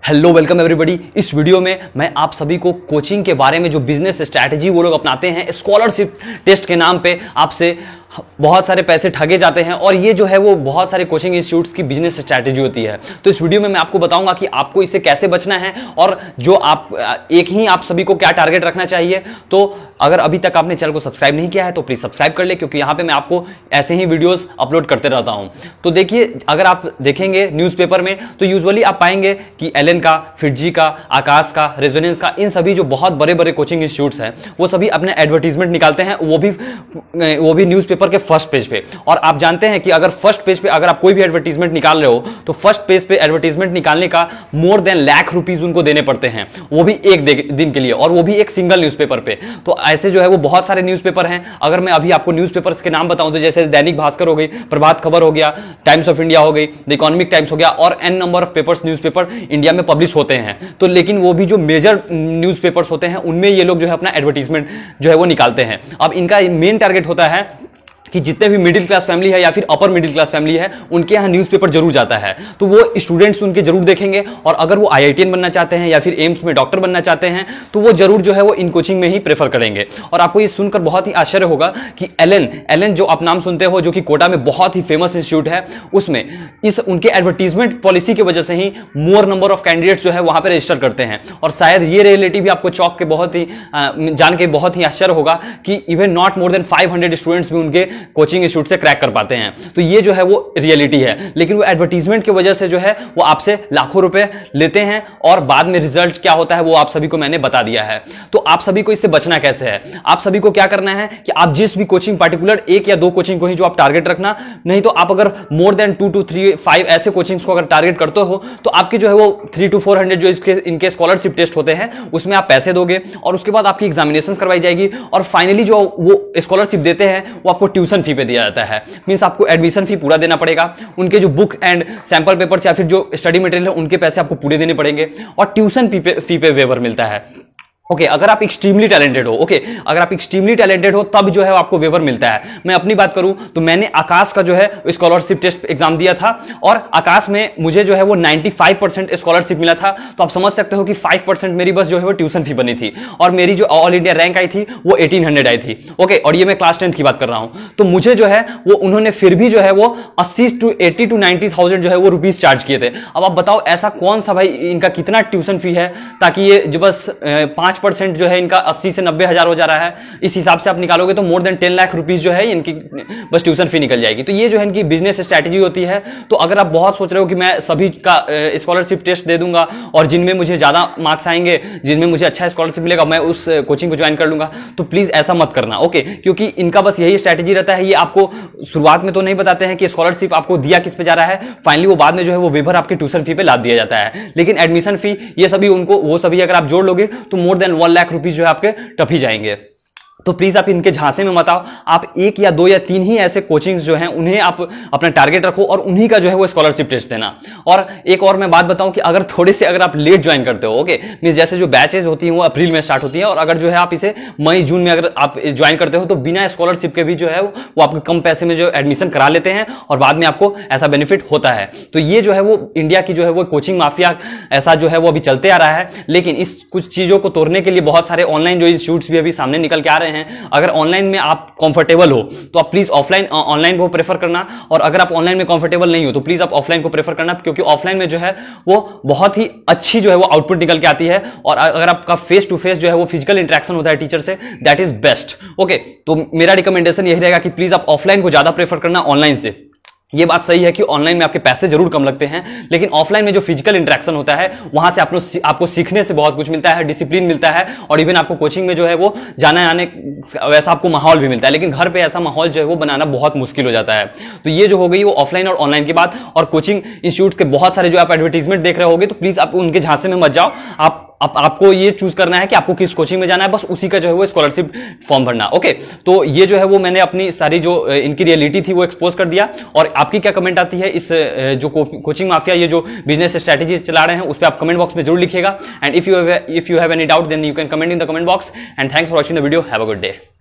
Hello welcome everybody. इस video में मैं आप सभी को कोचिंग के बारे में जो बिजनेस स्ट्रैटेजी वो लोग अपनाते हैं स्कॉलरशिप टेस्ट के नाम पे आपसे बहुत सारे पैसे ठगे जाते हैं, और ये जो है वो बहुत सारे कोचिंग इंस्टीट्यूट्स की बिजनेस स्ट्रैटेजी होती है। तो इस वीडियो में मैं आपको बताऊंगा कि आपको इससे कैसे बचना है और जो आप सभी को क्या टारगेट रखना चाहिए। तो अगर अभी तक आपने चैनल को सब्सक्राइब नहीं किया है तो प्लीज सब्सक्राइब कर ले, क्योंकि यहां पे मैं आपको ऐसे ही वीडियोस अपलोड करते रहता हूं। तो देखिए, अगर आप देखेंगे न्यूज़पेपर में तो यूजुअली आप पाएंगे कि एलन का, फिटजी का, आकाश का, रेजोनेंस का, इन सभी जो बहुत बड़े बड़े कोचिंग इंस्टीट्यूट्स हैं वो सभी अपने एडवर्टीजमेंट निकालते हैं, वो भी न्यूज़पेपर के फर्स्ट पेज पे। और आप जानते हैं कि अगर फर्स्ट पेज पे अगर आप कोई भी एडवर्टीजमेंट निकाल रहे हो तो फर्स्ट पेज पे एडवर्टीजमेंट निकालने का मोर देन लाख रुपीस उनको देने पड़ते हैं, वो भी एक दिन के लिए, और वो भी एक सिंगल न्यूज़पेपर पे। तो ऐसे जो है वो बहुत सारे न्यूज़पेपर हैं। अगर मैं अभी आपको न्यूज़पेपर्स के नाम बताऊं तो जैसे दैनिक भास्कर हो गई, प्रभात खबर हो गया, टाइम्स ऑफ इंडिया हो गई, द इकोनॉमिक टाइम्स हो गया, और an number of papers newspaper India में पब्लिश होते हैं। तो लेकिन वो भी जो मेजर न्यूज़पेपर्स होते हैं उनमें ये लोग जो है अपना एडवर्टीजमेंट जो है वो निकालते हैं। अब इनका मेन टारगेट होता है कि जितने भी मिडिल क्लास फैमिली है या फिर अपर मिडिल क्लास फैमिली है उनके यहाँ न्यूज़पेपर जरूर जाता है, तो वो स्टूडेंट्स उनके जरूर देखेंगे। और अगर वो आईआईटीएन बनना चाहते हैं या फिर एम्स में डॉक्टर बनना चाहते हैं तो वो जरूर जो है वो इन कोचिंग में ही प्रेफर करेंगे। और आपको ये सुनकर बहुत ही आश्चर्य होगा कि एलन जो आप नाम सुनते हो, जो कि कोटा में बहुत ही फेमस इंस्टीट्यूट है, उसमें इस उनके एडवर्टीजमेंट पॉलिसी की वजह से ही मोर नंबर ऑफ कैंडिडेट्स जो है वहां पर रजिस्टर करते हैं। और शायद ये रियलिटी भी आपको चौंक के बहुत ही जान के बहुत ही आश्चर्य होगा कि even not more than 500 students भी उनके कोचिंग इंस्टीट्यूट से क्रैक कर पाते हैं। तो ये जो है वो रियलिटी है, लेकिन वो एडवर्टीजमेंट की वजह से जो है वो आपसे लाखों रुपए लेते हैं, और बाद में रिजल्ट क्या होता है वो आप सभी को मैंने बता दिया है। तो आप सभी को इससे बचना कैसे है? आप सभी को क्या करना है कि आप जिस भी कोचिंग, पार्टिकुलर एक या दो कोचिंग को ही जो आप टारगेट रखना, नहीं तो आप अगर मोर देन 2 to 3, 5 ऐसे कोचिंग्स को अगर टारगेट करते हो तो आपके जो है वो 300 to 400 जो इनके स्कॉलरशिप टेस्ट होते हैं उसमें आप पैसे दोगे, और उसके बाद आपकी एग्जामिनेशन करवाई जाएगी, और फाइनली जो वो स्कॉलरशिप देते हैं वो आपको ट्यूशन फी पे दिया जाता है। मींस आपको एडमिशन फी पूरा देना पड़ेगा, उनके जो बुक एंड सैंपल पेपर्स या फिर जो स्टडी मटेरियल है उनके पैसे आपको पूरे देने पड़ेंगे, और ट्यूशन फी पे वेवर मिलता है। ओके, अगर आप एक्सट्रीमली टैलेंटेड हो, अगर आप एक्सट्रीमली टैलेंटेड हो तब जो है आपको वेवर मिलता है। मैं अपनी बात करूं तो मैंने आकाश का जो है स्कॉलरशिप टेस्ट एग्जाम दिया था, और आकाश में मुझे जो है वो 95% स्कॉलरशिप मिला था। तो आप समझ सकते हो कि 5% मेरी बस जो है वो ट्यूशन फी बनी थी, और मेरी जो ऑल इंडिया रैंक आई थी वो 1800 आई थी। ओके, और ये मैं क्लास 10th की बात कर रहा हूं। तो मुझे जो है वो उन्होंने फिर भी जो है वो 80 to 90,000 जो है वो रुपीज चार्ज किए थे। अब आप बताओ ऐसा कौन सा भाई, इनका कितना ट्यूशन फी है ताकि ये जो बस 5% जो है इनका 80 से 90 हजार हो जा रहा है। इस हिसाब से आप निकालोगे तो मोर देन 10 लाख रुपीस जो है इनकी बस ट्यूशन फी निकल जाएगी। तो ये जो है इनकी बिजनेस स्ट्रैटेजी होती है। तो अगर आप बहुत सोच रहे हो कि मैं सभी का स्कॉलरशिप टेस्ट दे दूंगा और जिनमें मुझे ज्यादा मार्क्स आएंगे, जिनमें मुझे अच्छा स्कॉलरशिप मिलेगा, मैं उस कोचिंग को ज्वाइन कर लूंगा, तो प्लीज ऐसा मत करना। ओके, क्योंकि इनका बस यही स्ट्रैटेजी रहता है। ये आपको शुरुआत में तो नहीं बताते हैं कि स्कॉलरशिप आपको दिया किस पे जा रहा है, फाइनली वो बाद में जो है वो वेवर आपके ट्यूशन फी पे लाद दिया जाता है। लेकिन एडमिशन फी ये सभी वो सभी अगर आप जोड़ लोगे तो मोर देन 1 लाख रुपीस जो है आपके टप ही जाएंगे। तो प्लीज आप इनके झांसे में मत आओ। आप 1 या 2 या 3 ही ऐसे कोचिंग्स जो हैं उन्हें आप अपना टारगेट रखो, और उन्हीं का जो है वो स्कॉलरशिप टेस्ट देना। और एक और मैं बात बताऊं कि अगर आप लेट ज्वाइन करते हो, मींस जैसे जो बैचेज होती हैं वो अप्रैल में स्टार्ट होती है, और अगर जो है आप इसे मई जून में अगर आप ज्वाइन करते हो तो बिना स्कॉलरशिप के भी जो है वो आपके कम पैसे में जो एडमिशन करा लेते हैं, और बाद में आपको ऐसा बेनिफिट होता है। तो ये जो है वो इंडिया की जो है वो कोचिंग माफिया ऐसा जो है वो अभी चलते आ रहा है। लेकिन इस कुछ चीजों को तोड़ने के लिए बहुत सारे ऑनलाइन जो इंस्टीट्यूट्स भी अभी सामने निकल के आ रहे हैं। अगर ऑनलाइन में आप कंफर्टेबल हो तो आप प्लीज ऑनलाइन को प्रेफर करना, और अगर आप ऑनलाइन में कंफर्टेबल नहीं हो तो प्लीज आप ऑफलाइन को प्रेफर करना, क्योंकि ऑफलाइन में जो है वो बहुत ही अच्छी जो है वो आउटपुट निकल के आती है। और अगर आपका फेस टू फेस जो है वो फिजिकल इंटरेक्शन होता है टीचर से, दैट इज बेस्ट। ओके, तो मेरा रिकमेंडेशन यही रहेगा कि प्लीज आप ऑफलाइन को ज्यादा प्रेफर करना ऑनलाइन से। ये बात सही है कि ऑनलाइन में आपके पैसे जरूर कम लगते हैं, लेकिन ऑफलाइन में जो फिजिकल इंटरेक्शन होता है वहां से आपको सीखने से बहुत कुछ मिलता है, डिसिप्लिन मिलता है, और इवन आपको कोचिंग में जो है वो जाने आने वैसा आपको माहौल भी मिलता है। लेकिन घर पे ऐसा माहौल जो है वो बनाना बहुत मुश्किल हो जाता है। तो ये जो हो गई वो ऑफलाइन और ऑनलाइन की बात। और कोचिंग इंस्टीट्यूट के बहुत सारे जो आप एडवर्टीजमेंट देख रहे होगे तो प्लीज आप उनके झांसे में मत जाओ। आपको ये चूज करना है कि आपको किस कोचिंग में जाना है, बस उसी का जो है वो स्कॉलरशिप फॉर्म भरना। ओके, तो ये जो है वो मैंने अपनी सारी जो इनकी रियलिटी थी वो एक्सपोज कर दिया। और आपकी क्या कमेंट आती है इस जो कोचिंग माफिया ये जो बिजनेस स्ट्रैटेजी चला रहे हैं उस पर आप कमेंट बॉक्स में जरूर लिखिएगा। And if you have any doubt then you can comment in the comment box. And thanks for watching the video. Have a good day.